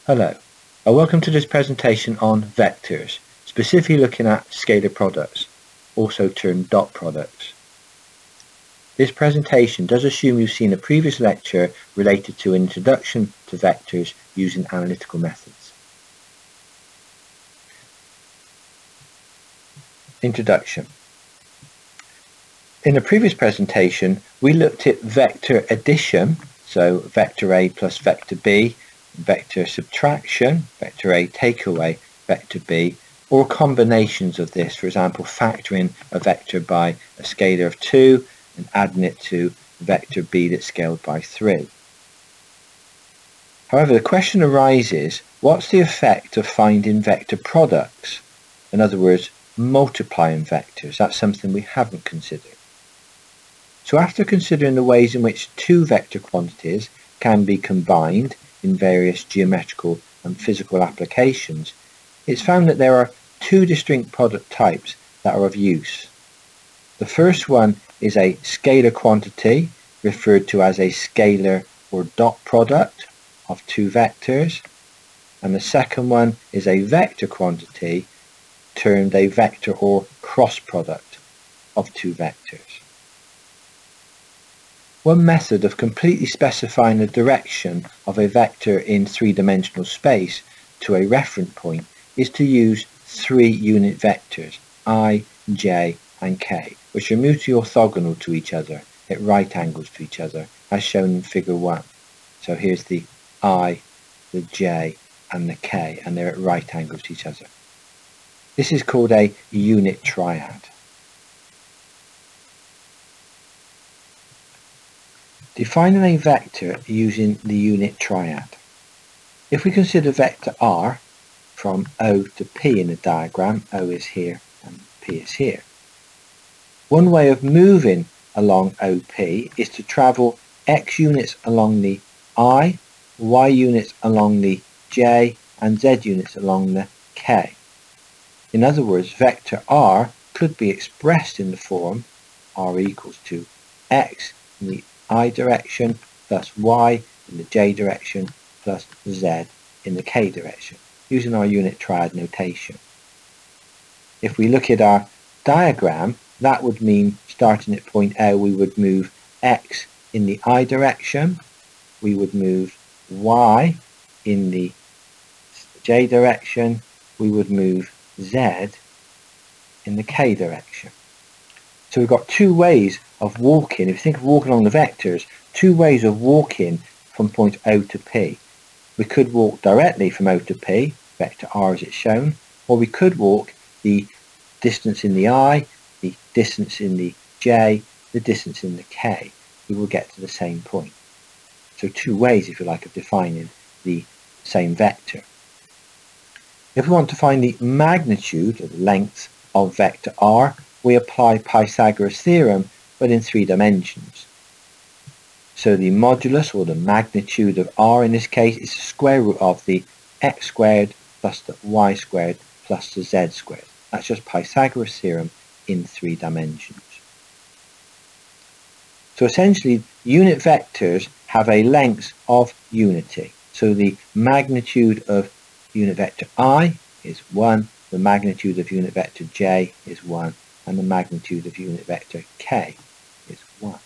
Hello, and welcome to this presentation on vectors, specifically looking at scalar products, also termed dot products. This presentation does assume you've seen a previous lecture related to an introduction to vectors using analytical methods. Introduction. In a previous presentation, we looked at vector addition, so vector A plus vector B, vector subtraction, vector A take away vector B, or combinations of this, for example factoring a vector by a scalar of 2 and adding it to vector B that's scaled by 3. However, the question arises, what's the effect of finding vector products? In other words, multiplying vectors. That's something we haven't considered. So after considering the ways in which two vector quantities can be combined in various geometrical and physical applications, it's found that there are two distinct product types that are of use. The first one is a scalar quantity, referred to as a scalar or dot product of two vectors, and the second one is a vector quantity, termed a vector or cross product of two vectors. One method of completely specifying the direction of a vector in three-dimensional space to a reference point is to use three unit vectors, I, j, and k, which are mutually orthogonal to each other at right angles to each other, as shown in figure 1. So here's the I, the j, and the k, and they're at right angles to each other. This is called a unit triad. Defining a vector using the unit triad. If we consider vector r from O to P in the diagram, O is here and P is here. One way of moving along OP is to travel x units along the I, y units along the j, and z units along the k. In other words, vector r could be expressed in the form r equals to x in the I direction plus y in the j direction plus z in the k direction, using our unit triad notation. If we look at our diagram, that would mean starting at point O, we would move x in the I direction, we would move y in the j direction, we would move z in the k direction. So we've got two ways of walking. If you think of walking along the vectors, two ways of walking from point O to P. We could walk directly from O to P, vector r as it's shown, or we could walk the distance in the I, the distance in the j, the distance in the k. We will get to the same point. So two ways, if you like, of defining the same vector. If we want to find the magnitude or the length of vector r, we apply Pythagoras' theorem, but in 3 dimensions. So the modulus, or the magnitude of r in this case, is the square root of the x squared plus the y squared plus the z squared. That's just Pythagoras' theorem in 3 dimensions. So essentially, unit vectors have a length of unity. So the magnitude of unit vector I is 1, the magnitude of unit vector j is 1, and the magnitude of unit vector k is 1.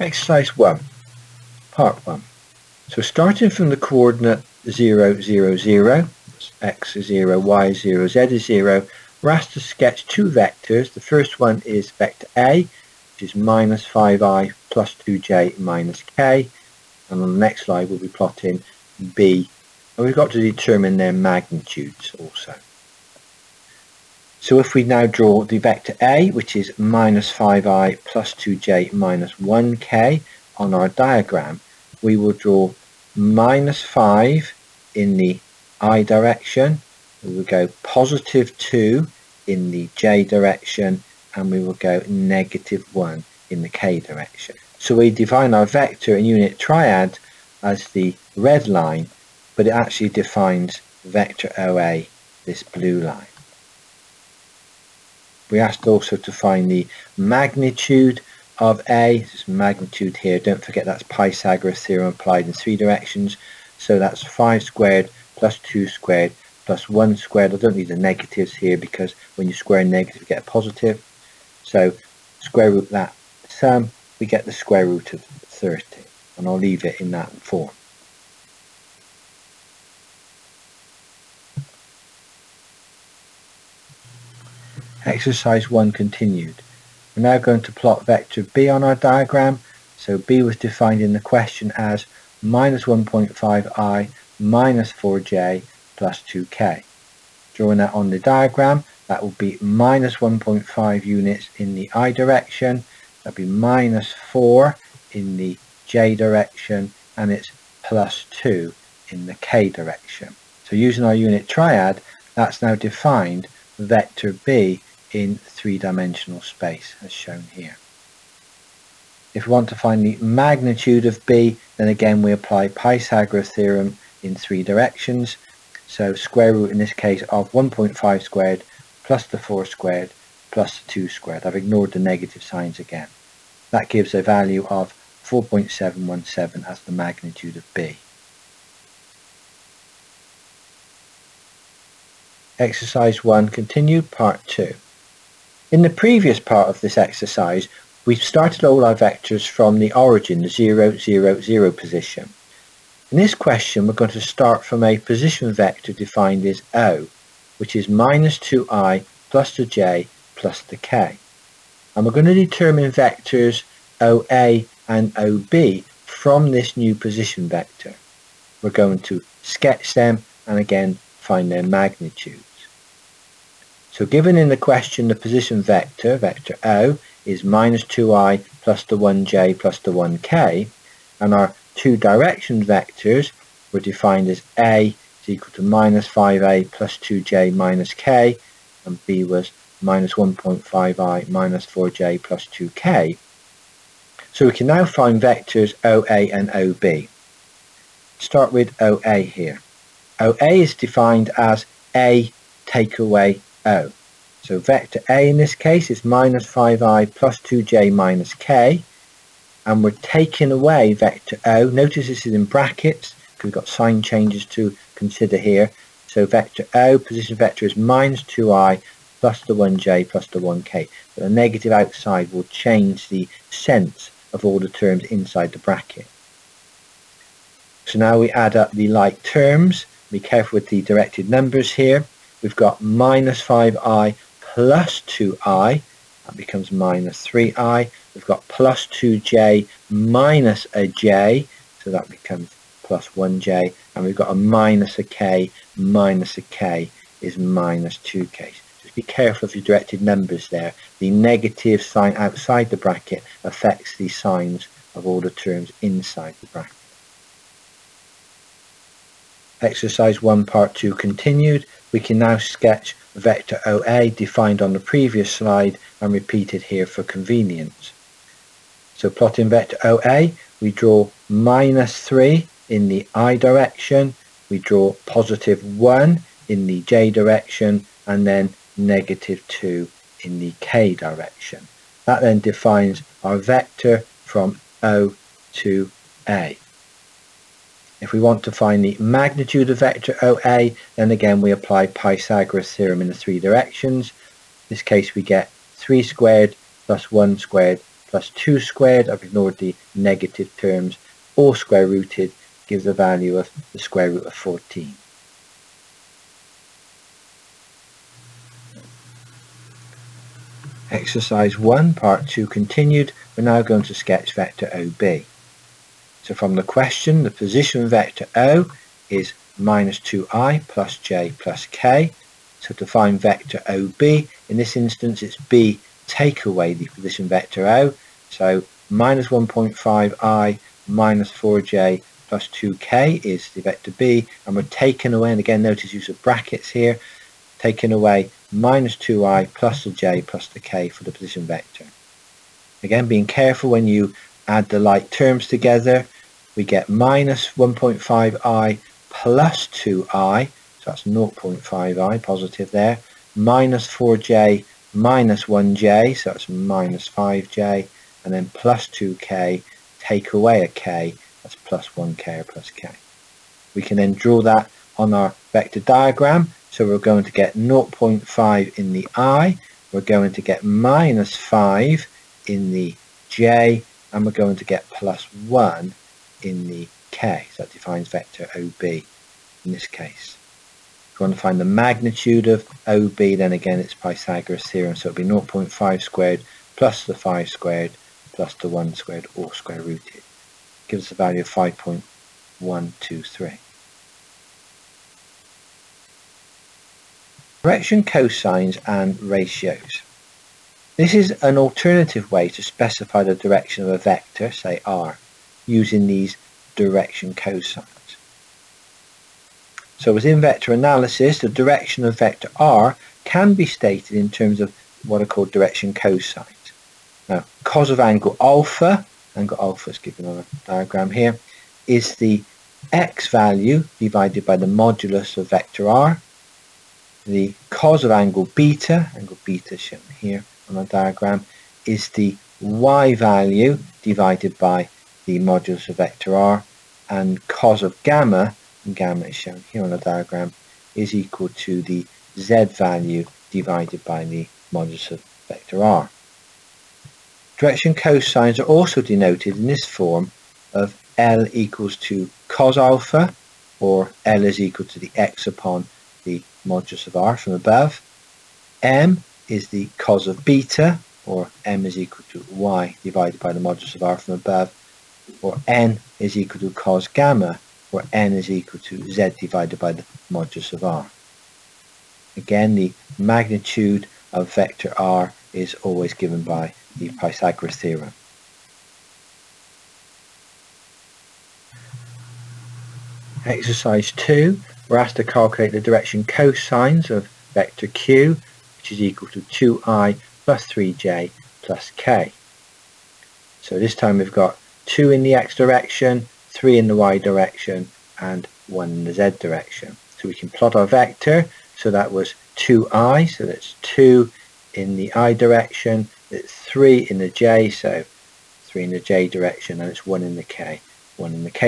Exercise 1, part 1. So starting from the coordinate 0, 0, 0, x is 0, y is 0, z is 0, we're asked to sketch two vectors. The first one is vector A, which is minus 5i plus 2j minus k, and on the next slide we'll be plotting B, and we've got to determine their magnitudes also. So if we now draw the vector A, which is minus 5i plus 2j minus 1k on our diagram, we will draw minus 5 in the I direction, we will go positive 2 in the j direction, and we will go negative 1 in the k direction. So we define our vector in unit triad as the red line, but it actually defines vector OA, this blue line. We asked also to find the magnitude of A, this magnitude here, don't forget that's Pythagoras theorem applied in 3 directions, so that's 5 squared plus 2 squared plus 1 squared. I don't need the negatives here because when you square a negative you get a positive, so square root that sum, we get the square root of 30, and I'll leave it in that form. Exercise 1 continued. We're now going to plot vector B on our diagram. So B was defined in the question as minus 1.5i minus 4j plus 2k. Drawing that on the diagram, that will be minus 1.5 units in the I direction, that'll be minus 4 in the j direction, and it's plus 2 in the k direction. So using our unit triad, that's now defined vector B in 3-dimensional space as shown here. If we want to find the magnitude of B, then again we apply Pythagoras theorem in 3 directions. So square root in this case of 1.5 squared plus the 4 squared plus the 2 squared. I've ignored the negative signs again. That gives a value of 4.717 as the magnitude of B. Exercise 1 continued, part 2. In the previous part of this exercise, we've started all our vectors from the origin, the 0, 0, 0 position. In this question, we're going to start from a position vector defined as O, which is minus 2i plus the j plus the k. And we're going to determine vectors OA and OB from this new position vector. We're going to sketch them and again find their magnitudes. So given in the question the position vector, vector O, is minus 2i plus the 1j plus the 1k, and our 2 direction vectors were defined as A is equal to minus 5a plus 2j minus k, and B was minus 1.5i minus 4j plus 2k. So we can now find vectors OA and OB. Start with OA here. OA is defined as A take away O. So vector A in this case is minus 5i plus 2j minus k, and we're taking away vector O. Notice this is in brackets because we've got sign changes to consider here. So vector O, position vector, is minus 2i plus the 1j plus the 1k. But the negative outside will change the sense of all the terms inside the bracket. So now we add up the like terms. Be careful with the directed numbers here. We've got minus 5i plus 2i, that becomes minus 3i. We've got plus 2j minus a j, so that becomes plus 1j. And we've got a minus a k is minus 2k. Just be careful of your directed numbers there. The negative sign outside the bracket affects the signs of all the terms inside the bracket. Exercise 1 part 2 continued. We can now sketch vector OA defined on the previous slide and repeated here for convenience. So plotting vector OA, we draw minus 3 in the I direction, we draw positive 1 in the j direction, and then negative 2 in the k direction. That then defines our vector from O to A. If we want to find the magnitude of vector OA, then again we apply Pythagoras theorem in the 3 directions. In this case we get 3 squared plus 1 squared plus 2 squared. I've ignored the negative terms. All square rooted gives a value of the square root of 14. Exercise 1, part 2 continued. We're now going to sketch vector OB. So from the question, the position vector O is minus 2i plus j plus k. So to find vector OB, in this instance it's B take away the position vector O. So minus 1.5i minus 4j plus 2k is the vector B, and we're taking away, and again notice use of brackets here, taking away minus 2i plus the j plus the k for the position vector. Again, being careful when you add the like terms together, we get minus 1.5i plus 2i, so that's 0.5i positive there, minus 4j minus 1j, so that's minus 5j, and then plus 2k, take away a k, that's plus 1k or plus k. We can then draw that on our vector diagram. So we're going to get 0.5 in the I, we're going to get minus 5 in the j, and we're going to get plus 1 in the k. So that defines vector OB in this case. If we want to find the magnitude of OB, then again it's Pythagoras theorem, so it'll be 0.5 squared plus the 5 squared plus the 1 squared, all square rooted. Gives us a value of 5.123. Direction cosines and ratios. This is an alternative way to specify the direction of a vector, say r, using these direction cosines. So within vector analysis, the direction of vector r can be stated in terms of what are called direction cosines. Now, cos of angle alpha is given on a diagram here, is the x value divided by the modulus of vector r. The cos of angle beta is shown here on a diagram, is the y value divided by the modulus of vector r, and cos of gamma is shown here on a diagram, is equal to the z value divided by the modulus of vector r. Direction cosines are also denoted in this form of L equals to cos alpha, or L is equal to the x upon the modulus of r from above. M is the cos of beta, or M is equal to y divided by the modulus of r from above. Or N is equal to cos gamma, or N is equal to z divided by the modulus of r. Again, the magnitude of vector r is always given by the Pythagoras theorem. Exercise 2, we're asked to calculate the direction cosines of vector q, which is equal to 2i plus 3j plus k. So this time we've got 2 in the x direction, 3 in the y direction, and 1 in the z direction. So we can plot our vector. So that was 2i, so that's 2 in the I direction, it's 3 in the j, so 3 in the j direction, and it's 1 in the k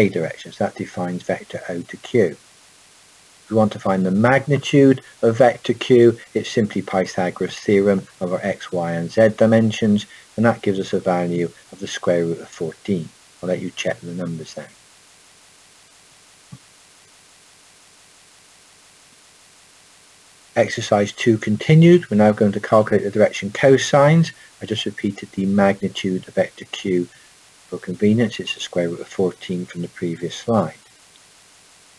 direction. So that defines vector O to q. If we want to find the magnitude of vector q, it's simply Pythagoras theorem of our x, y, and z dimensions, and that gives us a value of the square root of 14. I'll let you check the numbers then. Exercise 2 continued. We're now going to calculate the direction cosines. I just repeated the magnitude of vector q for convenience. It's the square root of 14 from the previous slide.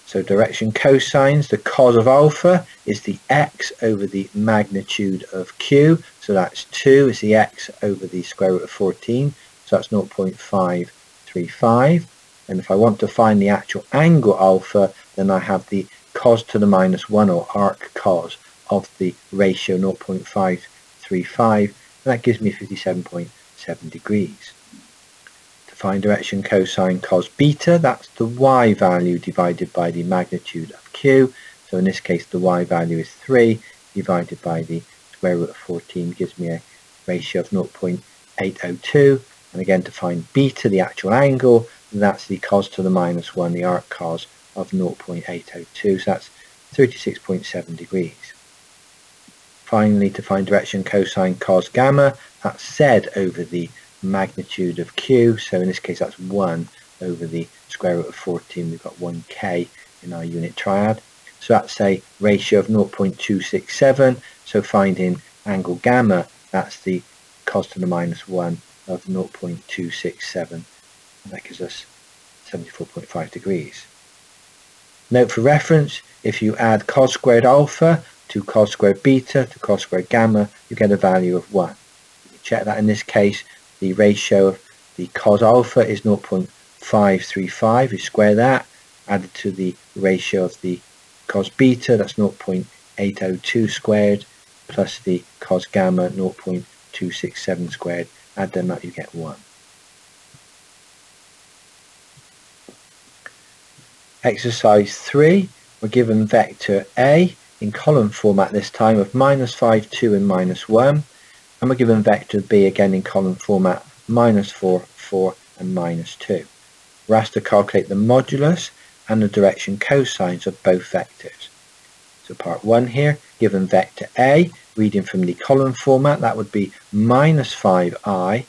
So direction cosines, the cos of alpha is the x over the magnitude of q. So that's 2 is the x over the square root of 14. So that's 0.535. And if I want to find the actual angle alpha, then I have the cos to the minus 1, or arc cos, of the ratio 0.535, and that gives me 57.7 degrees. To find direction cosine cos beta, that's the y value divided by the magnitude of q. So in this case the y value is 3 divided by the square root of 14, gives me a ratio of 0.802. And again, to find beta, the actual angle, that's the cos to the minus 1, the arc cos of 0.802, so that's 36.7 degrees. Finally, to find direction cosine cos gamma, that's z over the magnitude of q, so in this case that's 1 over the square root of 14. We've got 1k in our unit triad, so that's a ratio of 0.267. So finding angle gamma, that's the cos to the minus 1 of 0.267, and that gives us 74.5 degrees. Note for reference, if you add cos squared alpha to cos squared beta to cos squared gamma, you get a value of 1. You check that in this case, the ratio of the cos alpha is 0.535. You square that, added to the ratio of the cos beta, that's 0.802 squared, plus the cos gamma, 0.267 squared. Add them up, you get 1. Exercise 3, we're given vector A in column format this time of -5, 2 and -1, and we're given vector B again in column format -4, 4 and -2. We're asked to calculate the modulus and the direction cosines of both vectors. So part 1 here, given vector A, reading from the column format, that would be -5i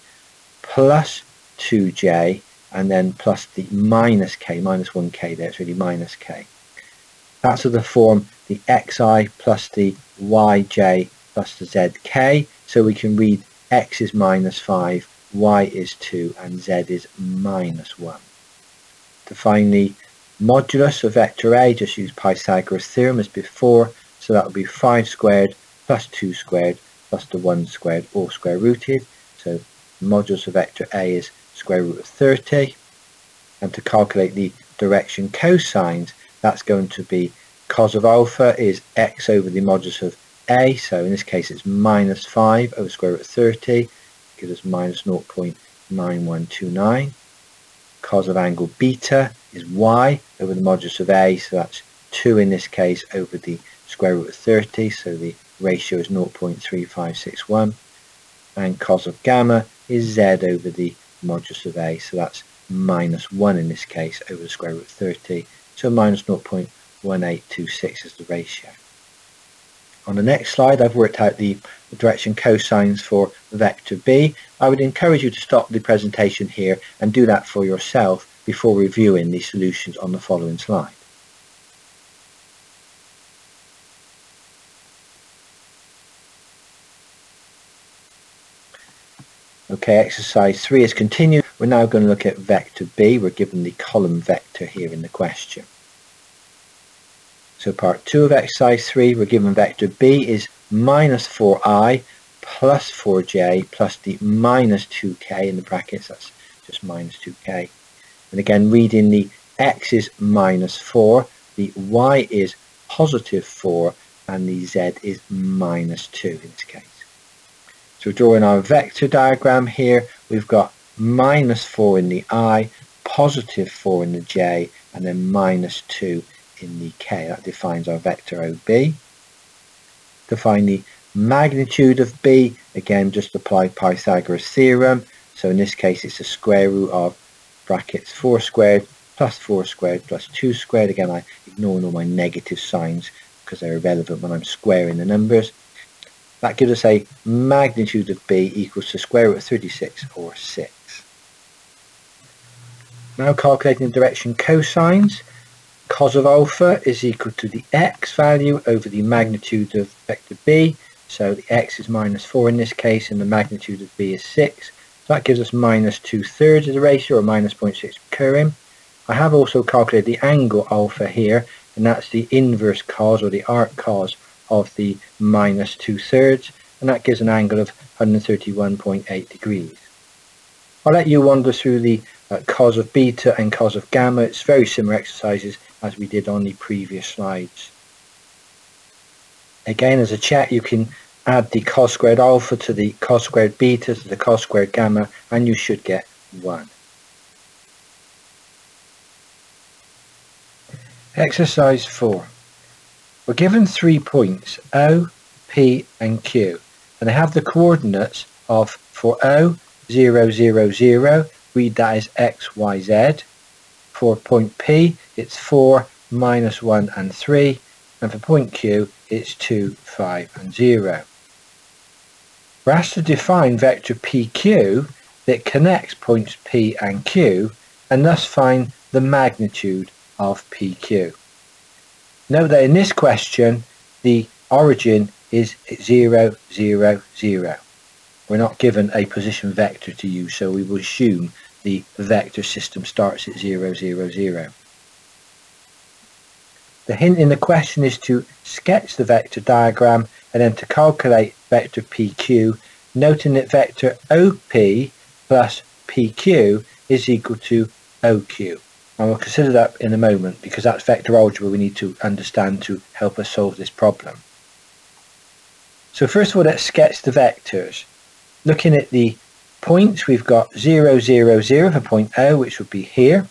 plus 2j and then plus the -k, -1k there, it's really -k. That's of the form the xi plus the yj plus the zk, so we can read x is -5, y is 2 and z is -1. To find the modulus of vector A, just use Pythagoras theorem as before, so that would be 5 squared plus 2 squared plus the 1 squared, all square rooted. So the modulus of vector A is square root of 30. And to calculate the direction cosines, that's going to be cos of alpha is x over the modulus of A, so in this case it's -5 over square root of 30, gives us -0.9129. Cos of angle beta is y over the modulus of A, so that's 2 in this case over the square root of 30, so the ratio is 0.3561. And cos of gamma is z over the modulus of A, so that's -1 in this case over the square root of 30, so -0.1826 is the ratio. On the next slide, I've worked out the direction cosines for vector B. I would encourage you to stop the presentation here and do that for yourself before reviewing the solutions on the following slide. Okay, exercise 3 is continued. We're now going to look at vector B. We're given the column vector here in the question. So part 2 of exercise 3, we're given vector B is -4i plus 4j plus the -2k in the brackets, that's just -2k. And again, reading the x is -4, the y is +4, and the z is -2 in this case. So drawing our vector diagram here, we've got -4 in the I, +4 in the j, and then -2 in the k. That defines our vector OB. To find the magnitude of B, again just apply Pythagoras theorem. So in this case it's the square root of brackets 4 squared plus 4 squared plus 2 squared. Again, I ignore all my negative signs because they're irrelevant when I'm squaring the numbers. That gives us a magnitude of B equals to square root of 36 or 6. Now calculating the direction cosines. Cos of alpha is equal to the x value over the magnitude of vector B. So the x is -4 in this case, and the magnitude of B is 6. So that gives us -2/3 of the ratio, or -0.6 occurring. I have also calculated the angle alpha here, and that's the inverse cos, or the arc cos, of the -2/3, and that gives an angle of 131.8 degrees. I'll let you wander through the cos of beta and cos of gamma. It's very similar exercises as we did on the previous slides. Again, as a check, you can add the cos squared alpha to the cos squared beta to the cos squared gamma, and you should get 1. Exercise 4. We're given 3 points, O, P and Q, and they have the coordinates of, for O, 0, 0, 0, read that as x, y, z. For point P, it's 4, -1 and 3, and for point Q, it's 2, 5 and 0. We're asked to define vector PQ that connects points P and Q, and thus find the magnitude of PQ. Note that in this question, the origin is 0, 0, 0. We're not given a position vector to use, so we will assume the vector system starts at 0, 0, 0. The hint in the question is to sketch the vector diagram and then to calculate vector PQ, noting that vector OP plus PQ is equal to OQ. And we'll consider that in a moment, because that's vector algebra we need to understand to help us solve this problem. So first of all, let's sketch the vectors. Looking at the points, we've got 0, 0, 0 for point O, which would be here.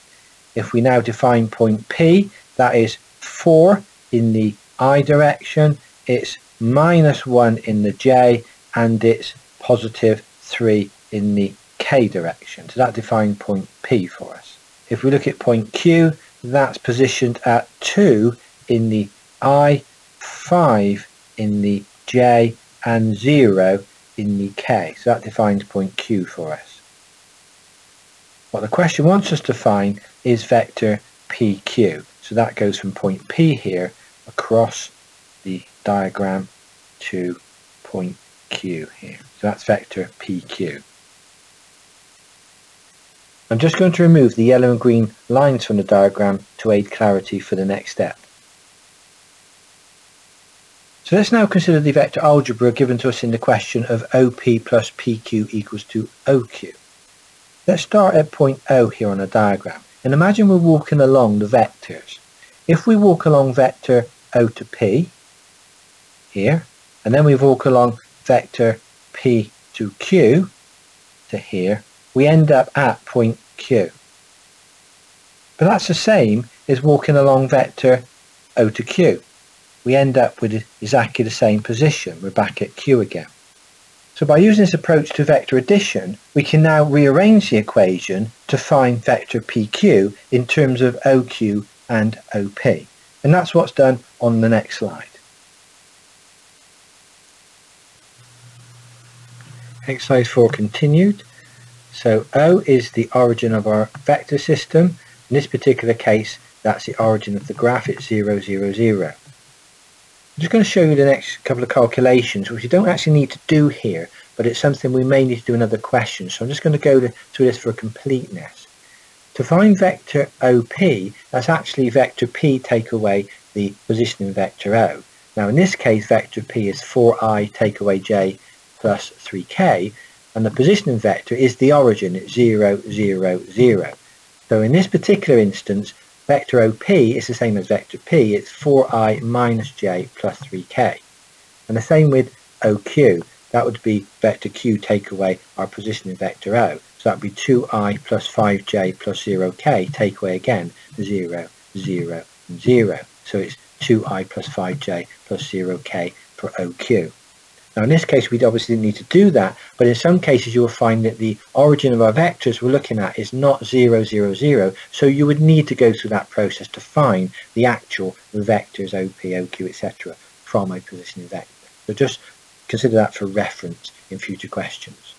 If we now define point P, that is 4 in the I direction, it's -1 in the J, and it's +3 in the k direction. So that defines point P for us. If we look at point Q, that's positioned at 2 in the I, 5 in the J, and 0 in the K. So that defines point Q for us. What the question wants us to find is vector PQ. So that goes from point P here across the diagram to point Q here. So that's vector PQ. I'm just going to remove the yellow and green lines from the diagram to aid clarity for the next step. So let's now consider the vector algebra given to us in the question of OP plus PQ equals to OQ. Let's start at point O here on the diagram, and imagine we're walking along the vectors. If we walk along vector O to P here, and then we walk along vector P to Q to here, we end up at point Q. But that's the same as walking along vector O to Q. We end up with exactly the same position. We're back at Q again. So by using this approach to vector addition, we can now rearrange the equation to find vector PQ in terms of OQ and OP. And that's what's done on the next slide. Exercise 4 continued. So O is the origin of our vector system. In this particular case, that's the origin of the graph. It's 0, 0, 0. I'm just going to show you the next couple of calculations, which you don't actually need to do here, but it's something we may need to do in other questions. So I'm just going to go through this for completeness. To find vector OP, that's actually vector P take away the positioning vector O. Now in this case, vector P is 4i take away j plus 3k, and the positioning vector is the origin at 0, 0, 0. So in this particular instance, vector OP is the same as vector P, it's 4i minus j plus 3k. And the same with OQ, that would be vector Q take away our positioning vector O. So that would be 2i plus 5j plus 0k, take away again 0, 0, 0. So it's 2i plus 5j plus 0k for OQ. Now in this case we obviously didn't need to do that, but in some cases you will find that the origin of our vectors we're looking at is not 0, 0, 0, so you would need to go through that process to find the actual vectors OP, OQ, etc. from a positioning vector. So just consider that for reference in future questions.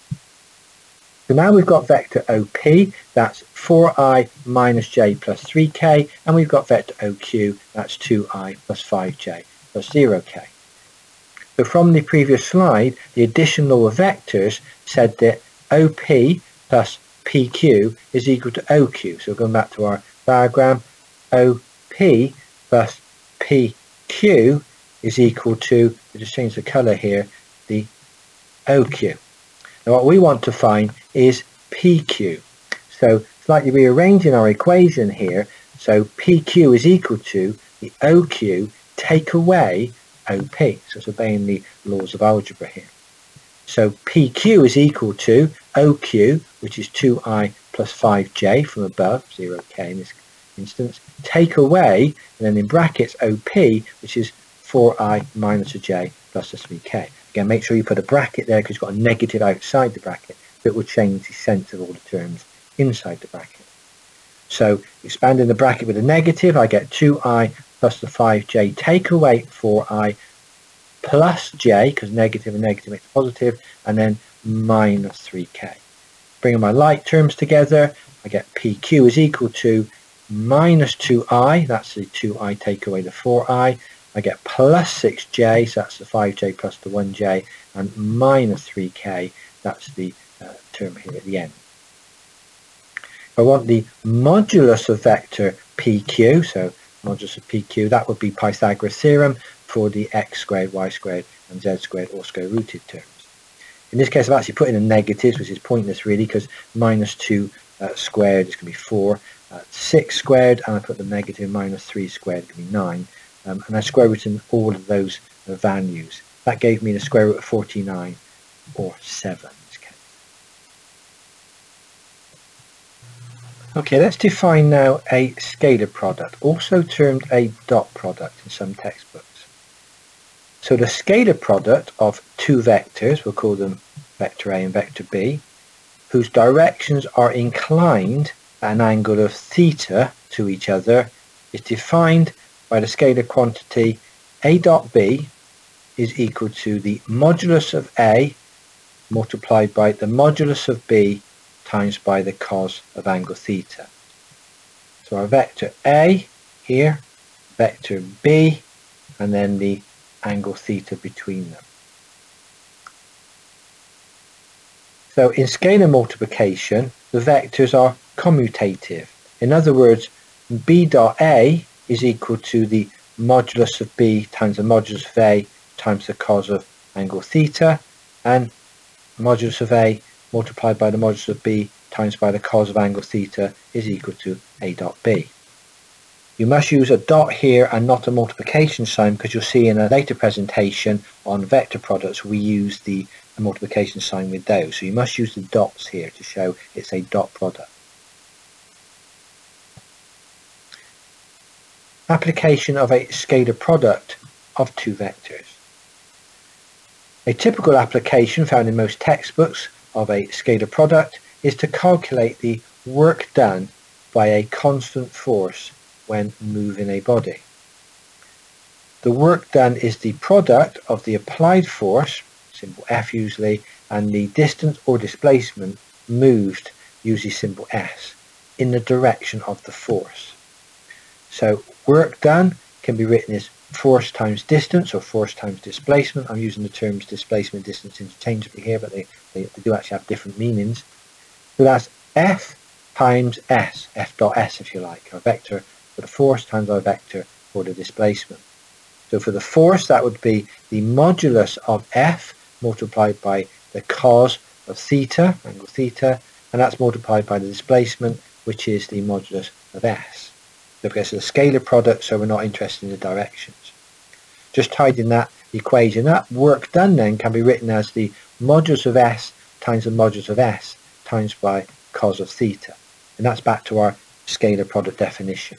So now we've got vector OP, that's 4i minus j plus 3k, and we've got vector OQ, that's 2i plus 5j plus 0k. So from the previous slide, the addition law of vectors said that OP plus PQ is equal to OQ. So going back to our diagram, OP plus PQ is equal to, we just change the colour here, the OQ. Now what we want to find is PQ. So slightly rearranging our equation here, so PQ is equal to the OQ take away OP, so it's obeying the laws of algebra here. So PQ is equal to OQ, which is 2i plus 5j from above, 0k in this instance, take away, and then in brackets OP, which is 4i minus a j plus a 3k. Again, make sure you put a bracket there because you've got a negative outside the bracket, but it will change the sense of all the terms inside the bracket. So expanding the bracket with a negative, I get 2i plus the 5j take away 4i plus j, because negative and negative makes positive, and then minus 3k. Bringing my like terms together, I get PQ is equal to minus 2i, that's the 2i take away the 4i, I get plus 6j, so that's the 5j plus the 1j, and minus 3k, that's the term here at the end. If I want the modulus of vector PQ, so modulus of PQ, that would be Pythagoras theorem for the x squared, y squared, and z squared or square rooted terms. In this case I've actually put in a negatives, which is pointless really, because minus 2 squared is going to be 4, 6 squared, and I put the negative, minus 3 squared is going to be 9, and I square rooted all of those values. That gave me the square root of 49, or 7 in this case. Okay, let's define now a scalar product, also termed a dot product in some textbooks. So the scalar product of two vectors, we'll call them vector A and vector B, whose directions are inclined at an angle of theta to each other is defined by the scalar quantity A dot B is equal to the modulus of A multiplied by the modulus of B times by the cos of angle theta. So our vector A here, vector B, and then the angle theta between them. So in scalar multiplication, the vectors are commutative. In other words, B dot A is equal to the modulus of B times the modulus of A times the cos of angle theta, and modulus of A multiplied by the modulus of B times by the cos of angle theta is equal to A dot B. You must use a dot here and not a multiplication sign, because you'll see in a later presentation on vector products we use the multiplication sign with those. So you must use the dots here to show it's a dot product. Application of a scalar product of two vectors. A typical application found in most textbooks of a scalar product is to calculate the work done by a constant force when moving a body. The work done is the product of the applied force, symbol F usually, and the distance or displacement moved, usually symbol S, in the direction of the force. So work done can be written as force times distance or force times displacement. I'm using the terms displacement and distance interchangeably here, but they do actually have different meanings. So that's F times S, F dot S if you like, our vector for the force times our vector for the displacement. So for the force, that would be the modulus of F multiplied by the cos of theta, angle theta, and that's multiplied by the displacement, which is the modulus of S. So because it's a scalar product, so we're not interested in the directions. Just tidying that equation up, work done then can be written as the modulus of S times the modulus of S times by cos of theta. And that's back to our scalar product definition.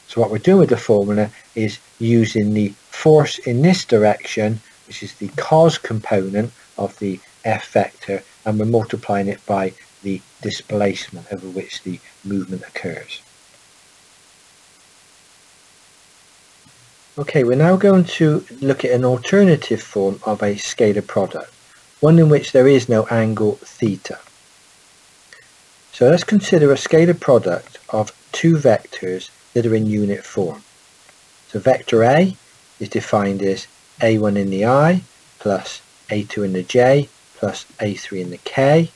So what we're doing with the formula is using the force in this direction, which is the cos component of the F vector, and we're multiplying it by the displacement over which the movement occurs. Okay, we're now going to look at an alternative form of a scalar product, one in which there is no angle theta. So let's consider a scalar product of two vectors that are in unit form. So vector A is defined as A1 in the I plus A2 in the j plus A3 in the k,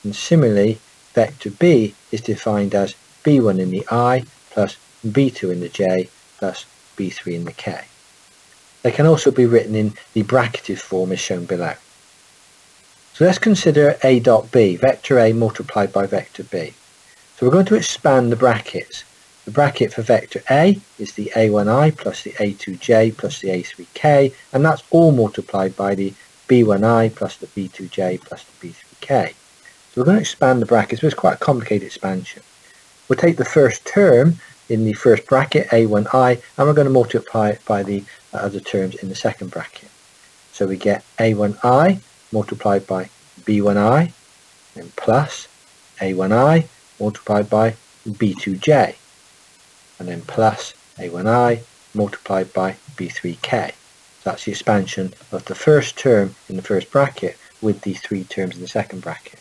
and similarly vector B is defined as B1 in the I plus B2 in the j plus B3 in the k. They can also be written in the bracketed form as shown below. So let's consider A dot B, vector A multiplied by vector B. So we're going to expand the brackets. The bracket for vector A is the A1I plus the A2j plus the A3k, and that's all multiplied by the B1I plus the B2j plus the B3k. So we're going to expand the brackets, but it's quite a complicated expansion. We'll take the first term in the first bracket, A1I, and we're going to multiply it by the other terms in the second bracket. So we get A1I multiplied by B1I, and plus A1I multiplied by B2j, and then plus A1I multiplied by B3k. So that's the expansion of the first term in the first bracket with the three terms in the second bracket.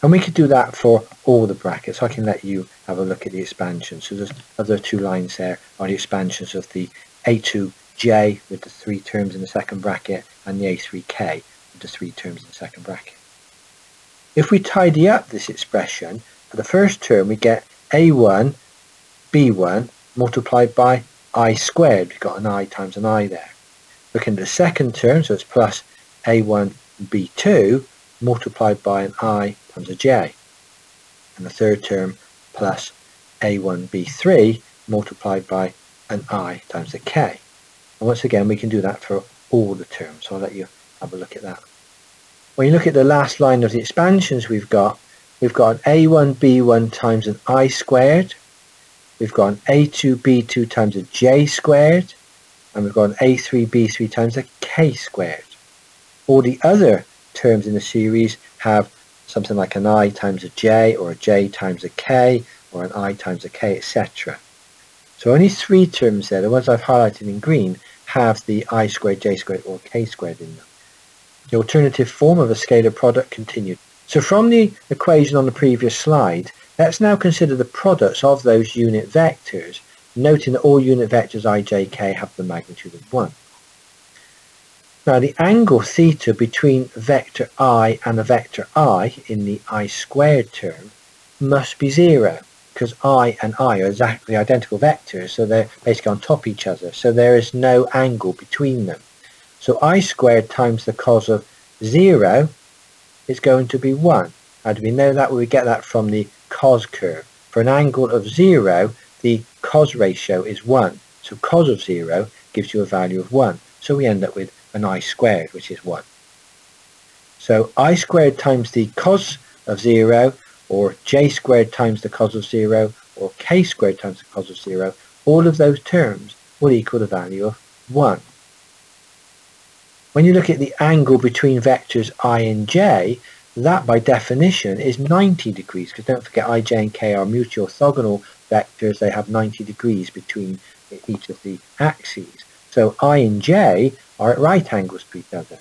And we could do that for all the brackets. So I can let you have a look at the expansion. So there's other two lines there are the expansions of the A2j with the three terms in the second bracket and the A3k with the three terms in the second bracket. If we tidy up this expression, for the first term we get A1 B1 multiplied by I squared. We've got an I times an I there. Looking at the second term, so it's plus A1 B2 multiplied by an I times a j. And the third term plus A1 B3 multiplied by an I times a k. And once again we can do that for all the terms, so I'll let you have a look at that. When you look at the last line of the expansions we've got an A1 B1 times an I squared, we've got an A2 B2 times a j squared, and we've got an A3 B3 times a k squared. All the other terms in the series have something like an I times a j, or a j times a k, or an I times a k, etc. So only 3 terms there, the ones I've highlighted in green, have the I squared, j squared, or k squared in them. The alternative form of a scalar product continued. So from the equation on the previous slide, let's now consider the products of those unit vectors, noting that all unit vectors I, j, k have the magnitude of 1. Now the angle theta between vector I and the vector I in the I squared term must be 0, because I and I are exactly identical vectors, so they're basically on top of each other, so there is no angle between them. So I squared times the cos of 0 is going to be 1. How do we know that? Well, we get that from the cos curve. For an angle of 0, the cos ratio is 1. So cos of 0 gives you a value of 1. So we end up with an I squared, which is 1. So I squared times the cos of 0, or j squared times the cos of 0, or k squared times the cos of 0, all of those terms will equal the value of 1. When you look at the angle between vectors I and j, that by definition is 90 degrees, because don't forget I, j and k are mutually orthogonal vectors. They have 90 degrees between each of the axes. So I and j are at right angles to each other.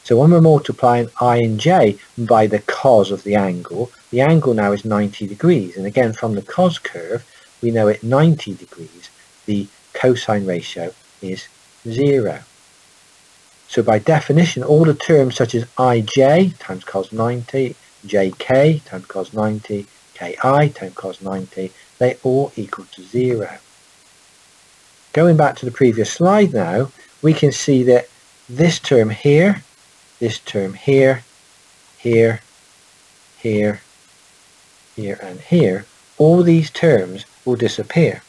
So when we're multiplying I and j by the cos of the angle now is 90 degrees. And again, from the cos curve, we know at 90 degrees, the cosine ratio is 0. So by definition, all the terms such as ij times cos 90, jk times cos 90, ki times cos 90, they all equal to 0. Going back to the previous slide now, we can see that this term here, this term here, here, here, here, and here, all these terms will disappear.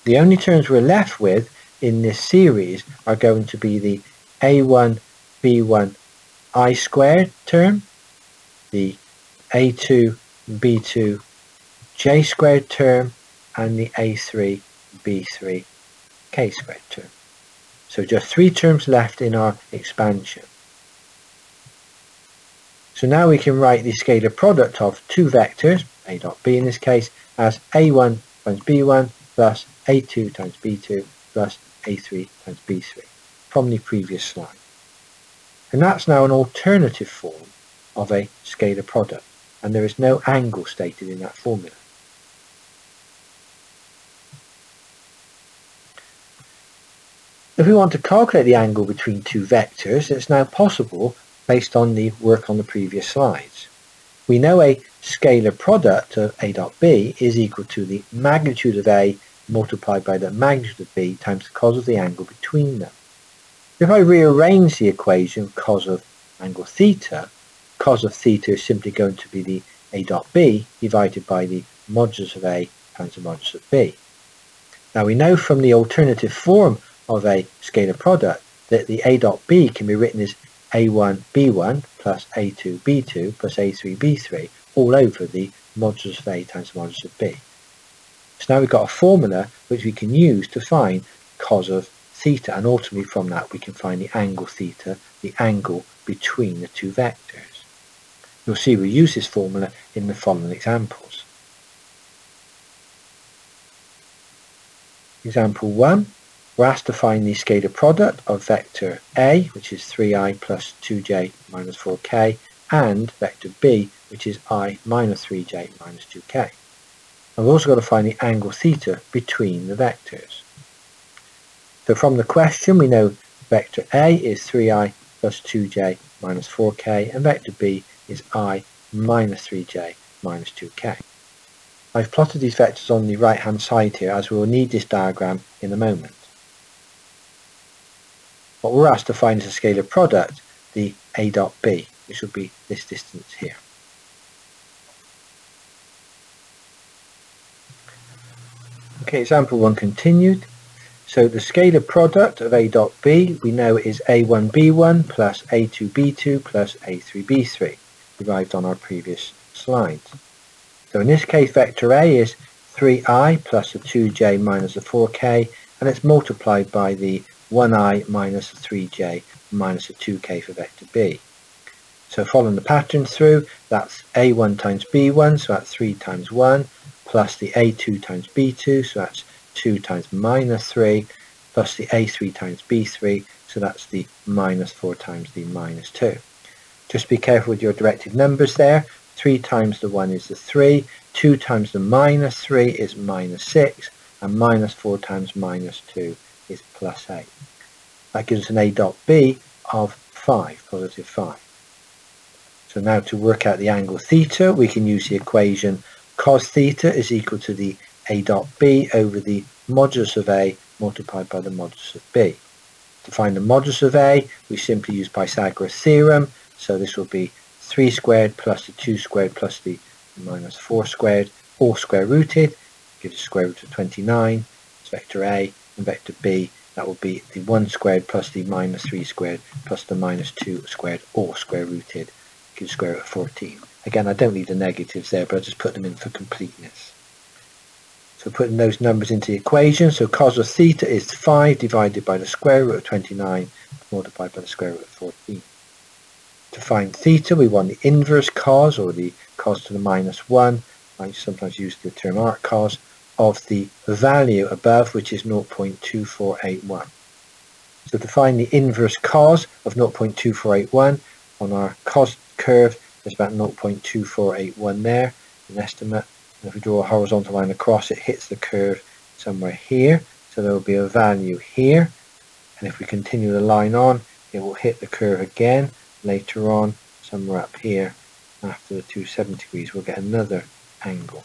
The only terms we're left with in this series are going to be the a1, b1, I squared term, the a2, b2, j squared term, and the a3, b3, k squared term. So just 3 terms left in our expansion. So now we can write the scalar product of 2 vectors, a dot b in this case, as a1 times b1 plus a2 times b2 plus a3 times b3 from the previous slide. And that's now an alternative form of a scalar product, and there is no angle stated in that formula. If we want to calculate the angle between 2 vectors, it's now possible based on the work on the previous slides. We know a scalar product of a dot b is equal to the magnitude of a multiplied by the magnitude of b times the cos of the angle between them. If I rearrange the equation cos of angle theta, cos of theta is simply going to be the a dot b divided by the modulus of a times the modulus of b. Now we know from the alternative form of a scalar product that the a dot b can be written as a1 b1 plus a2 b2 plus a3 b3 all over the modulus of a times the modulus of b. So now we've got a formula which we can use to find cos of theta, and ultimately from that we can find the angle theta, the angle between the 2 vectors. You'll see we use this formula in the following examples. Example 1, we're asked to find the scalar product of vector A, which is 3i plus 2j minus 4k, and vector B, which is I minus 3j minus 2k. And we've also got to find the angle theta between the vectors. So from the question we know vector A is 3i plus 2j minus 4k, and vector B is I minus 3j minus 2k. I've plotted these vectors on the right hand side here, as we will need this diagram in a moment. What we're asked to find is a scalar product, the a dot b, which will be this distance here. Okay, example 1 continued. So the scalar product of a dot b we know is a1 b1 plus a2 b2 plus a3 b3, derived on our previous slides. So in this case vector a is 3i plus the 2j minus the 4k, and it's multiplied by the 1i minus the 3j minus the 2k for vector b. So following the pattern through, that's A1 times B1, so that's 3 times 1, plus the A2 times B2, so that's 2 times minus 3, plus the A3 times B3, so that's the minus 4 times the minus 2. Just be careful with your directed numbers there. 3 times the 1 is the 3, 2 times the minus 3 is minus 6, and minus 4 times minus 2 is plus 8. That gives us an A dot B of 5, positive 5. So now to work out the angle theta, we can use the equation cos theta is equal to the A dot B over the modulus of A multiplied by the modulus of B. To find the modulus of A, we simply use Pythagoras theorem. So this will be 3 squared plus the 2 squared plus the minus 4 squared, all square rooted, gives a square root of 29. It's vector A, and vector B, that will be the 1 squared plus the minus 3 squared plus the minus 2 squared, all square rooted, gives a square root of 14. Again, I don't need the negatives there, but I'll just put them in for completeness. So putting those numbers into the equation, so cos of theta is 5 divided by the square root of 29 multiplied by the square root of 14. To find theta, we want the inverse cos, or the cos to the minus 1, I sometimes use the term arc cos, of the value above, which is 0.2481. So to find the inverse cos of 0.2481, on our cos curve, there's about 0.2481 there, an estimate. And if we draw a horizontal line across, it hits the curve somewhere here, so there will be a value here. And if we continue the line on, it will hit the curve again later on, somewhere up here. After the 270 degrees, we'll get another angle.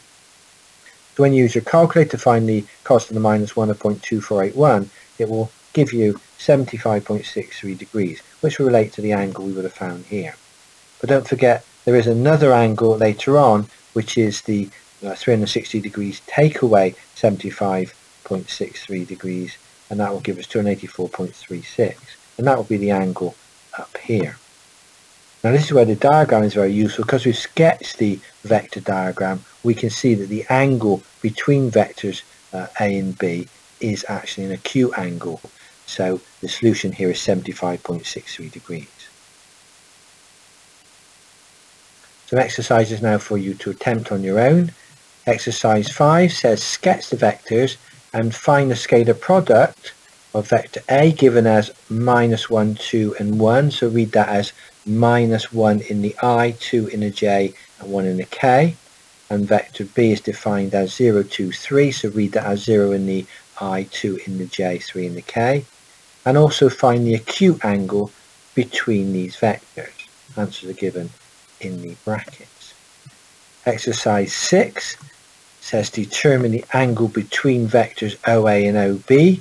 So when you use your calculator to find the cos to the minus 1 of 0.2481, it will give you 75.63 degrees, which will relate to the angle we would have found here. But don't forget, there is another angle later on, which is the 360 degrees take away 75.63 degrees, and that will give us 284.36, and that will be the angle up here. Now this is where the diagram is very useful, because we've sketched the vector diagram. We can see that the angle between vectors A and B is actually an acute angle, so the solution here is 75.63 degrees. Some exercises now for you to attempt on your own. Exercise 5 says sketch the vectors and find the scalar product of vector A given as minus 1, 2 and 1. So read that as minus 1 in the I, 2 in the J and 1 in the K. And vector B is defined as 0, 2, 3. So read that as 0 in the I, 2 in the J, 3 in the K. And also find the acute angle between these vectors. Answers are given in the brackets. Exercise 6 says determine the angle between vectors OA and OB,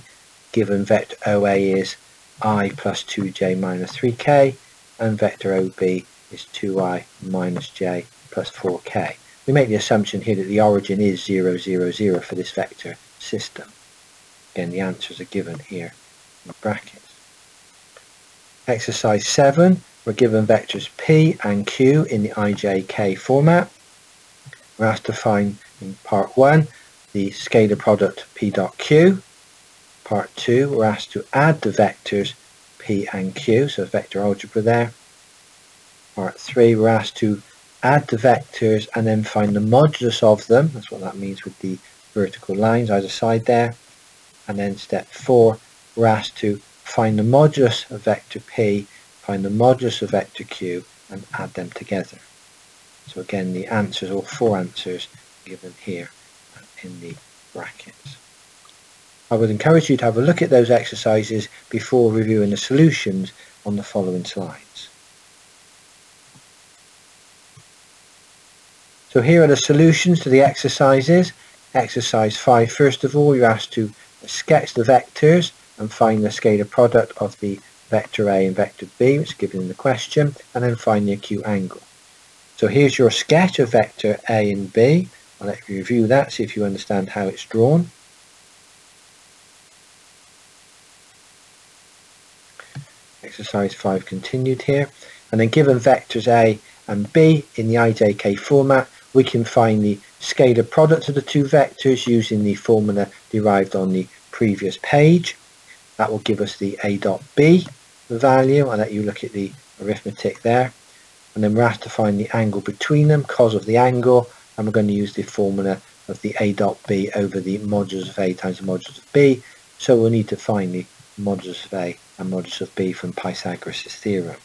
given vector OA is I plus 2j minus 3k, and vector OB is 2i minus j plus 4k. We make the assumption here that the origin is 0, 0, 0 for this vector system. Again, the answers are given here in brackets. Exercise 7, we're given vectors P and Q in the IJK format. We're asked to find, in part 1, the scalar product P dot Q. Part 2, we're asked to add the vectors P and Q, so vector algebra there. Part 3, we're asked to add the vectors and then find the modulus of them. That's what that means with the vertical lines either side there. And then step 4, we're asked to find the modulus of vector P, find the modulus of vector Q, and add them together. So again, the answers, all 4 answers, given here in the brackets. I would encourage you to have a look at those exercises before reviewing the solutions on the following slides. So here are the solutions to the exercises. Exercise 5, first of all, you're asked to sketch the vectors and find the scalar product of the vector A and vector B, which is given in the question, and then find the acute angle. So here's your sketch of vector A and B. I'll let you review that, see if you understand how it's drawn. Exercise 5 continued here. And then given vectors A and B in the IJK format, we can find the scalar product of the two vectors using the formula derived on the previous page. That will give us the A dot B value. I'll let you look at the arithmetic there. and then we're asked to find the angle between them, cos of the angle, and we're going to use the formula of the a dot b over the modulus of a times the modulus of b. So we'll need to find the modulus of a and modulus of b from Pythagoras' theorem.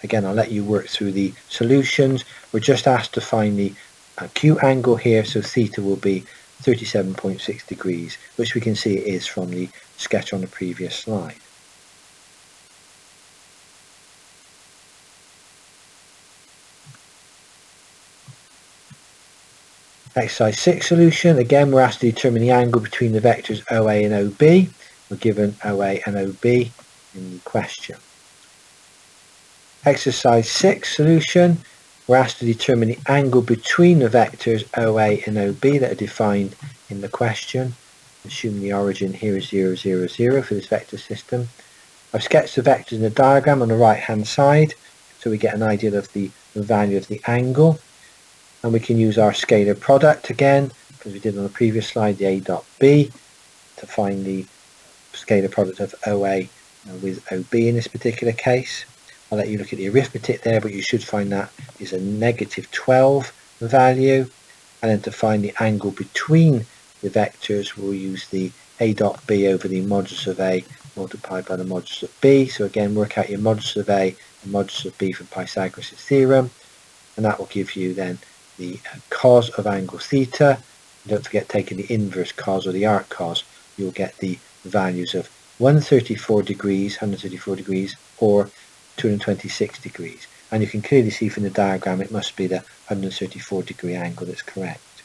Again, I'll let you work through the solutions. We're just asked to find the acute angle here, so theta will be 37.6 degrees, which we can see it is from the sketch on the previous slide. Exercise 6 solution. Again, we're asked to determine the angle between the vectors OA and OB. We're given OA and OB in the question. Exercise 6 solution. We're asked to determine the angle between the vectors OA and OB that are defined in the question. Assuming the origin here is 0, 0, 0 for this vector system. I've sketched the vectors in the diagram on the right hand side, so we get an idea of the value of the angle. And we can use our scalar product again, as we did on the previous slide, the a dot b, to find the scalar product of OA with OB in this particular case. I'll let you look at the arithmetic there, but you should find that is a negative 12 value. And then to find the angle between the vectors, we'll use the a dot b over the modulus of a multiplied by the modulus of b. So again, work out your modulus of a and modulus of b from Pythagoras' theorem, and that will give you then the cos of angle theta. Don't forget taking the inverse cos or the arc cos. You'll get the values of 134 degrees, or 226 degrees. And you can clearly see from the diagram it must be the 134 degree angle that's correct.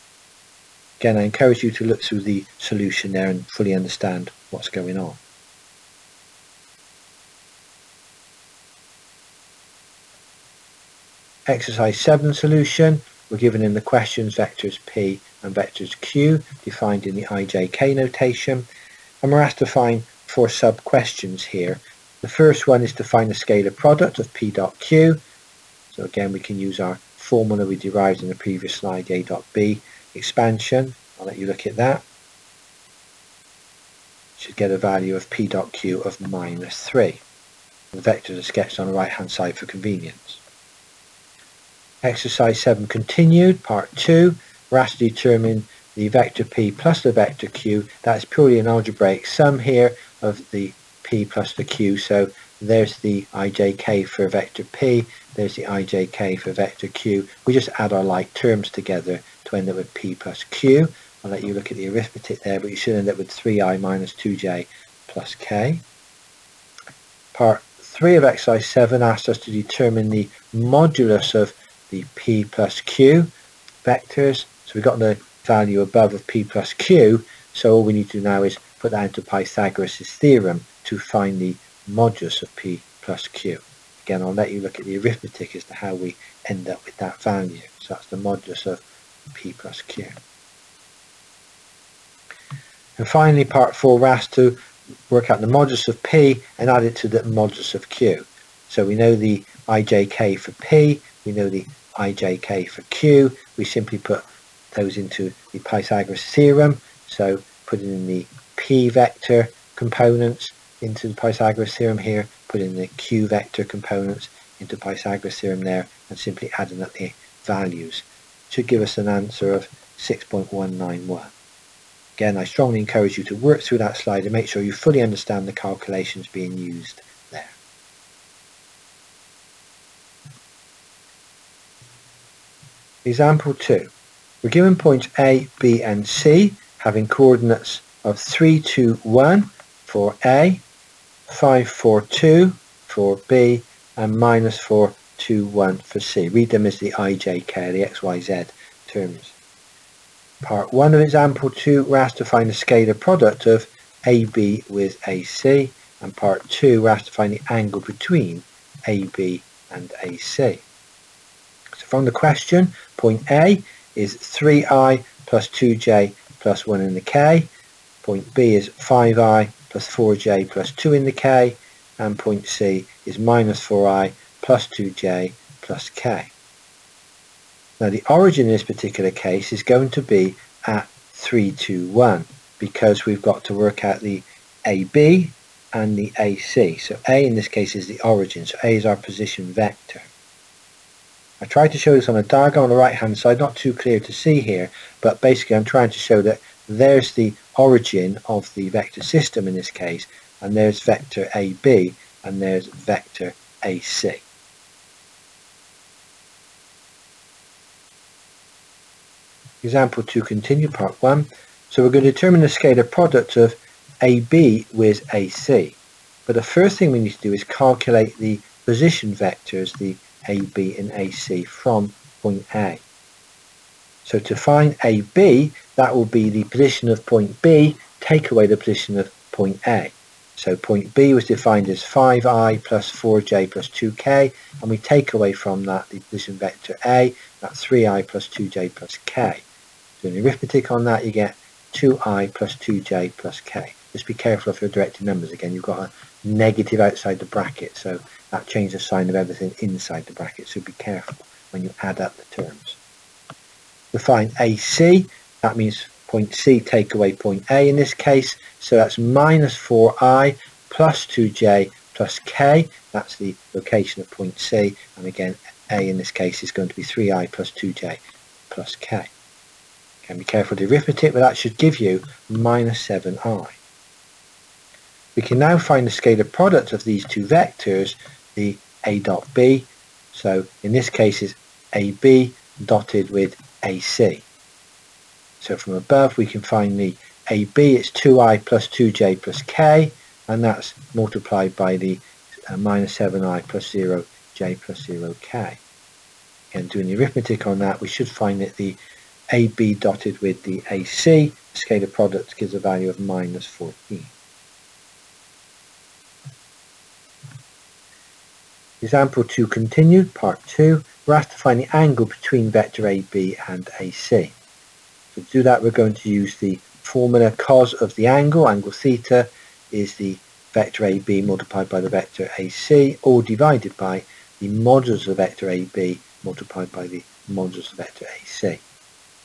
Again, I encourage you to look through the solution there and fully understand what's going on. Exercise 7 solution. We're given in the questions vectors p and vectors q defined in the ijk notation, and we're asked to find 4 sub-questions here. The first one is to find the scalar product of p dot q. So again, we can use our formula we derived in the previous slide, a dot b expansion. I'll let you look at that. Should get a value of p dot q of -3. The vectors are sketched on the right hand side for convenience. Exercise 7 continued, part 2. We're asked to determine the vector p plus the vector q. That's purely an algebraic sum here of the p plus the q. So there's the ijk for vector p, there's the ijk for vector q. We just add our like terms together to end up with p plus q. I'll let you look at the arithmetic there, but you should end up with 3i minus 2j plus k. Part 3 of exercise 7 asked us to determine the modulus of the p plus q vectors. So we've got the value above of p plus q, so all we need to do now is put that into Pythagoras' theorem to find the modulus of p plus q. Again, I'll let you look at the arithmetic as to how we end up with that value. So that's the modulus of p plus q. And finally, part 4, we're asked to work out the modulus of p and add it to the modulus of q. So we know the ijk for p, we know the ijk for q. We simply put those into the Pythagoras theorem. So putting in the p vector components into the Pythagoras theorem here, put in the q vector components into Pythagoras theorem there, and simply adding up the values. Should give us an answer of 6.191. Again, I strongly encourage you to work through that slide and make sure you fully understand the calculations being used there. Example 2. We're given points A, B and C having coordinates of 3, 2, 1 for A, 5, 4, 2 for B, and -4, 2, 1 for C. Read them as the ijk, the xyz terms. Part 1 of example 2, we're asked to find the scalar product of AB with AC, and part 2, we're asked to find the angle between AB and AC. So from the question, point A is 3i plus 2j plus 1 in the k, point B is 5i plus 4j plus 2 in the k, and point C is -4i plus 2j plus k. Now the origin in this particular case is going to be at 3, 2, 1, because we've got to work out the AB and the AC. So A in this case is the origin, so A is our position vector. I tried to show this on a diagram on the right hand side, not too clear to see here, but basically I'm trying to show that there's the origin of the vector system in this case, and there's vector AB, and there's vector AC. Example 2 continue, part 1. So we're going to determine the scalar product of AB with AC. But the first thing we need to do is calculate the position vectors, the AB and AC, from point A. So to find AB, that will be the position of point B, take away the position of point A. So point B was defined as 5i plus 4j plus 2k, and we take away from that the position vector A, that's 3i plus 2j plus k. Doing the arithmetic on that, you get 2i plus 2j plus k. Just be careful of your directed numbers. Again, you've got a negative outside the bracket, so that changes the sign of everything inside the bracket, so be careful when you add up the terms. To find AC, that means point C take away point A in this case, so that's minus 4i plus 2j plus k, that's the location of point C, and again A in this case is going to be 3i plus 2j plus k. Again, be careful of the arithmetic, but that should give you minus 7i. We can now find the scalar product of these two vectors, the A dot B, so in this case is AB dotted with AC. So from above we can find the AB, it's 2i plus 2j plus k, and that's multiplied by the minus 7i plus 0j plus 0k. Again, doing the arithmetic on that, we should find that the AB dotted with the AC, the scalar product gives a value of minus 14. Example 2 continued, part 2. We're asked to find the angle between vector AB and AC. So to do that, we're going to use the formula cos of the angle theta is the vector AB multiplied by the vector AC, or divided by the modulus of vector AB multiplied by the modulus of vector AC.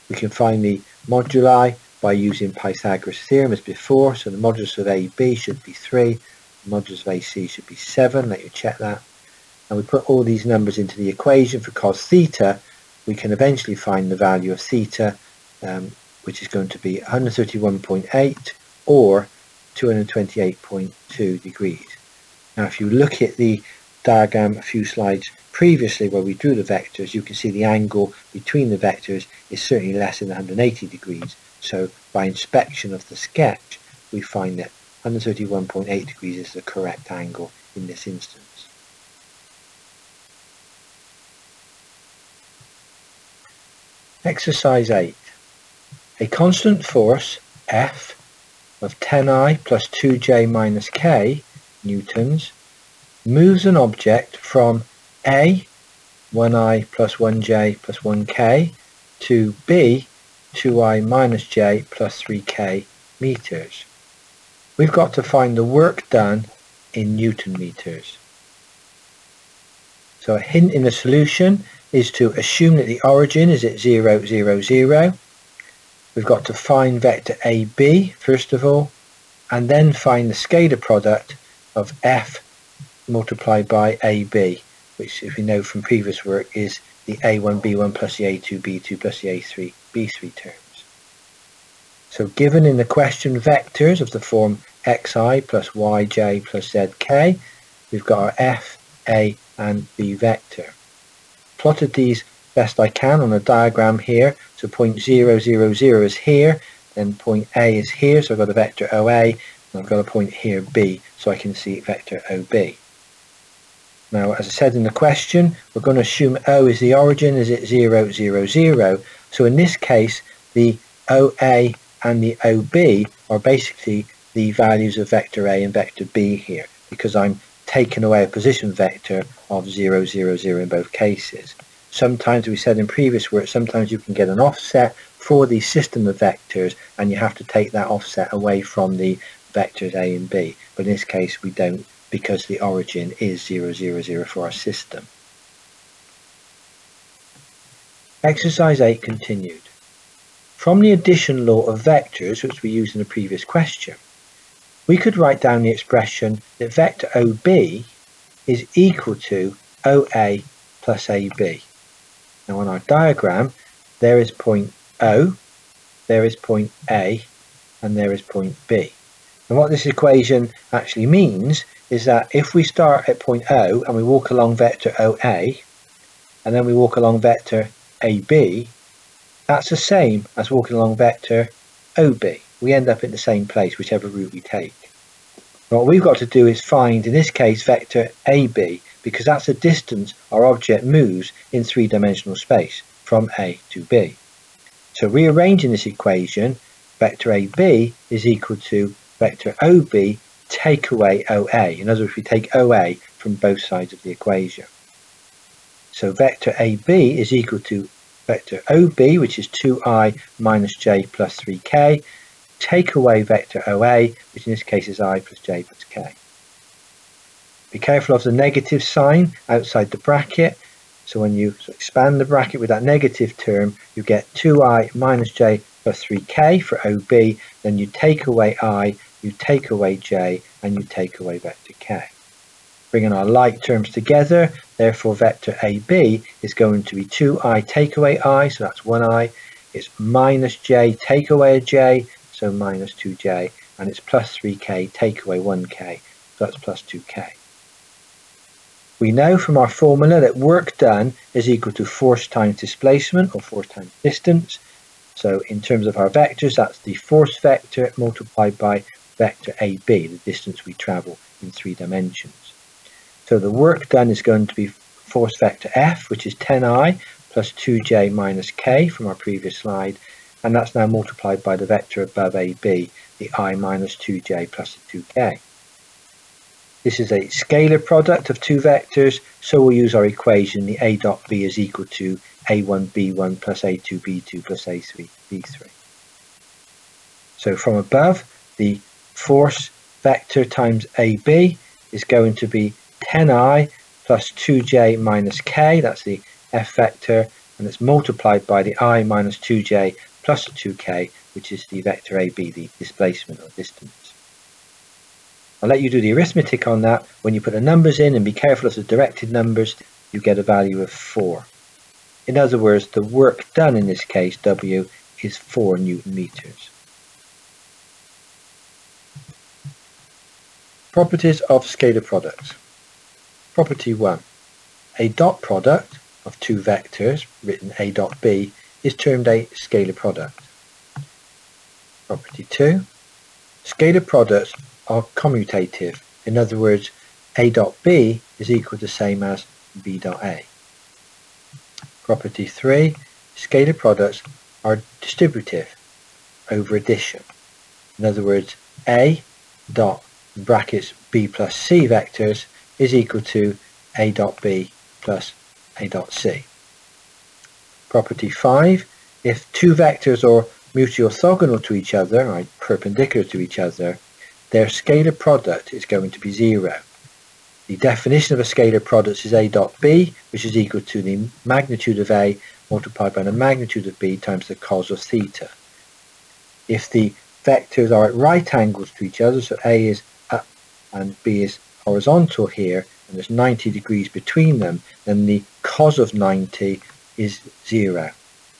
We can find the moduli by using Pythagoras theorem as before, so the modulus of AB should be 3, the modulus of AC should be 7, let you check that. And we put all these numbers into the equation for cos theta, we can eventually find the value of theta, which is going to be 131.8 or 228.2 degrees. Now if you look at the diagram a few slides previously where we drew the vectors, you can see the angle between the vectors is certainly less than 180 degrees. So by inspection of the sketch, we find that 131.8 degrees is the correct angle in this instance. Exercise 8. A constant force, F, of 10i plus 2j minus k newtons moves an object from A, 1i plus 1j plus 1k, to B, 2i minus j plus 3k meters. We've got to find the work done in Newton meters. So a hint in the solution is to assume that the origin is at 0, 0, 0. We've got to find vector AB first of all, and then find the scalar product of F multiplied by AB, which, if we know from previous work, is the A1 B1 plus the A2 B2 plus the A3 B3 terms. So given in the question vectors of the form xi plus yj plus zk, we've got our F, A and B vector. Plotted these best I can on a diagram here. So point 0, 0, 0 is here, then point A is here, so I've got a vector OA, and I've got a point here B, so I can see vector OB. Now, as I said in the question, we're going to assume O is the origin, is at 0, 0, 0. So in this case, the OA and the OB are basically the values of vector A and vector B here, because I'm taking away a position vector of 0, 0, 0 in both cases. Sometimes, we said in previous work, sometimes you can get an offset for the system of vectors, and you have to take that offset away from the vectors A and B. But in this case, we don't, because the origin is 0, 0, 0 for our system. Exercise 8 continued. From the addition law of vectors, which we used in the previous question, we could write down the expression that vector OB is equal to OA plus AB. Now on our diagram, there is point O, there is point A, and there is point B. And what this equation actually means is that if we start at point O and we walk along vector OA, and then we walk along vector AB, that's the same as walking along vector OB. We end up at the same place, whichever route we take. What we've got to do is find, in this case, vector AB, because that's the distance our object moves in three-dimensional space from A to B. So rearranging this equation, vector AB is equal to vector OB take away OA. In other words, we take OA from both sides of the equation. So vector AB is equal to vector OB, which is 2i minus j plus 3k, take away vector OA, which in this case is I plus j plus k. Be careful of the negative sign outside the bracket. So when you expand the bracket with that negative term, you get 2i minus j plus 3k for OB, then you take away I, you take away j, and you take away vector k. Bringing our like terms together, therefore vector AB is going to be 2i take away I, so that's 1i, it's minus j take away a j, so minus 2j, and it's plus 3k take away 1k, so that's plus 2k. We know from our formula that work done is equal to force times displacement, or force times distance. So in terms of our vectors, that's the force vector multiplied by vector AB, the distance we travel in 3 dimensions. So the work done is going to be force vector F, which is 10i plus 2j minus k from our previous slide, and that's now multiplied by the vector above AB, the I minus 2j plus the 2k. This is a scalar product of two vectors, so we'll use our equation, the A dot B is equal to A1b1 plus A2b2 plus A3b3. So from above, the force vector times AB is going to be 10i plus 2j minus k, that's the F vector, and it's multiplied by the I minus 2j plus the 2k, which is the vector AB, the displacement or distance. I'll let you do the arithmetic on that. When you put the numbers in, and be careful of the directed numbers, you get a value of 4. In other words, the work done in this case, W, is 4 Newton meters. Properties of scalar products. Property 1. A dot product of two vectors, written A dot B, is termed a scalar product. Property 2. Scalar products are commutative. In other words, A dot B is equal to the same as B dot A. Property 3. Scalar products are distributive over addition. In other words, A dot brackets B plus C vectors is equal to A dot B plus A dot C. Property 5. If two vectors are mutually orthogonal to each other, or perpendicular to each other, their scalar product is going to be 0. The definition of a scalar product is A dot B, which is equal to the magnitude of A multiplied by the magnitude of B times the cos of theta. If the vectors are at right angles to each other, so A is up and B is horizontal here, and there's 90 degrees between them, then the cos of 90 is 0.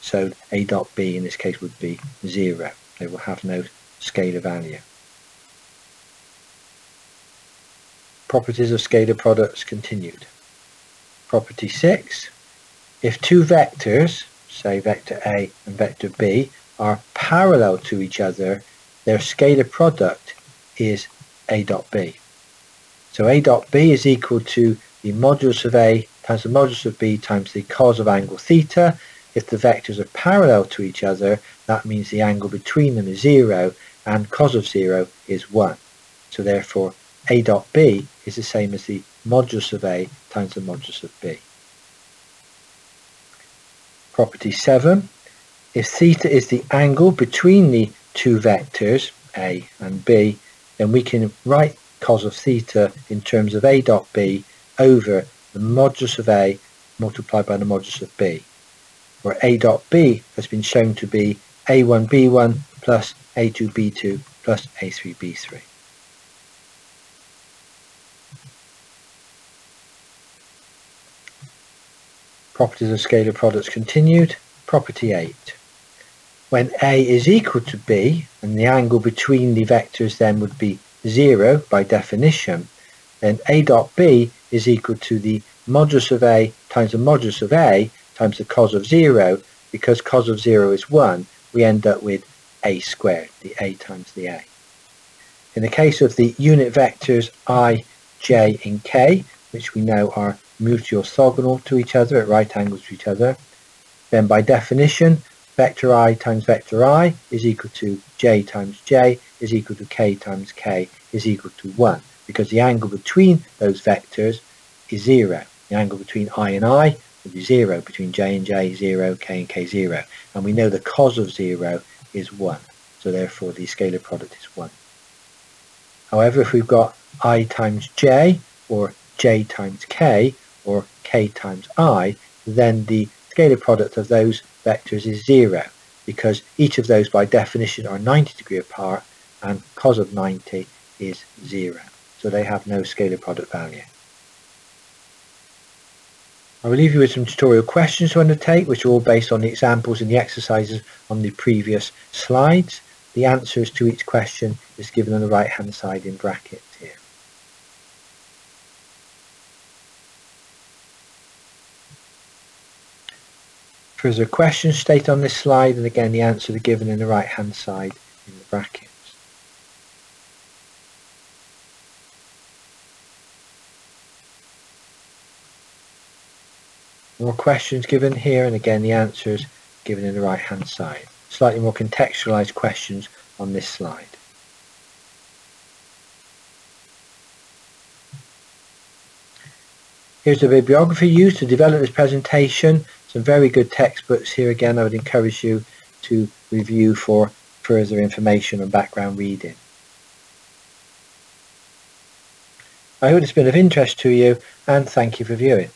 So A dot B in this case would be 0. They will have no scalar value. Properties of scalar products continued. Property 6. If two vectors, say vector A and vector B, are parallel to each other, their scalar product is A dot B. So A dot B is equal to the modulus of A times the modulus of B times the cos of angle theta. If the vectors are parallel to each other, that means the angle between them is 0 and cos of 0 is 1. So therefore A dot B is the same as the modulus of A times the modulus of B. Property 7. If theta is the angle between the two vectors, A and B, then we can write cos of theta in terms of A dot B over the modulus of A multiplied by the modulus of B, where A dot B has been shown to be A1b1 plus A2b2 plus A3b3. Properties of scalar products continued. Property 8. When A is equal to B, and the angle between the vectors then would be 0 by definition, then A dot B is equal to the modulus of A times the modulus of A times the cos of 0. Because cos of 0 is 1, we end up with A squared, the A times the A. In the case of the unit vectors I, J and K, which we know are mutually orthogonal to each other at right angles to each other, then by definition vector I times vector I is equal to J times J is equal to K times K is equal to 1, because the angle between those vectors is 0. The angle between I and I will be 0, between J and J 0, K and K 0, and we know the cos of 0 is 1, so therefore the scalar product is 1. However, if we've got I times J, or J times K, or K times I, then the scalar product of those vectors is 0, because each of those by definition are 90 degrees apart, and cos of 90 is 0, so they have no scalar product value. I will leave you with some tutorial questions to undertake, which are all based on the examples and the exercises on the previous slides. The answers to each question is given on the right hand side in brackets here. Further questions stated on this slide, and again the answers are given in the right hand side in the brackets. More questions given here, and again the answers given in the right hand side. Slightly more contextualized questions on this slide. Here's the bibliography used to develop this presentation. Some very good textbooks here. Again, I would encourage you to review for further information and background reading. I hope it's been of interest to you, and thank you for viewing.